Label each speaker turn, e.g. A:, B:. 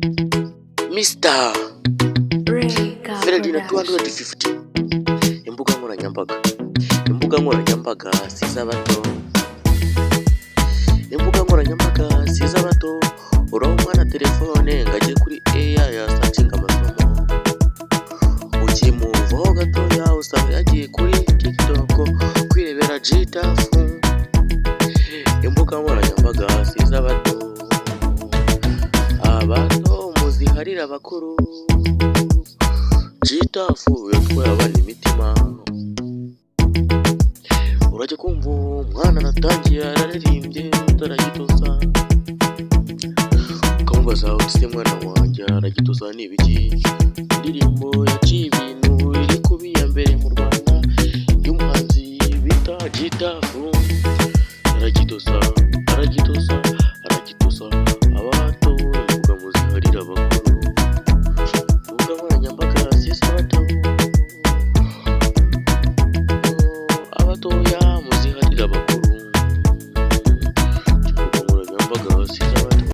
A: Mr. Ferdinand 250 imbuga nkoranyambaga sizabato uraho umwana telefone ngagiye kuri AI yasacinga amasomo ukimuvaho gatoya usanga yagiye kuri TikTok kwirebera jitafu. Imbuga nkoranyambaga sizabato abato muziharira abakuru jitafu yatwaye abana imitima. Urajya kumva umwana aratangiye araririmbye utaragitoza ukamubaza uti se mwana wanjye aragitoza ni ibiki? Indirimbo yaciye ibintu iri kubiya mbere mu Rwanda y'umuhanzi bita jitafu aragitoza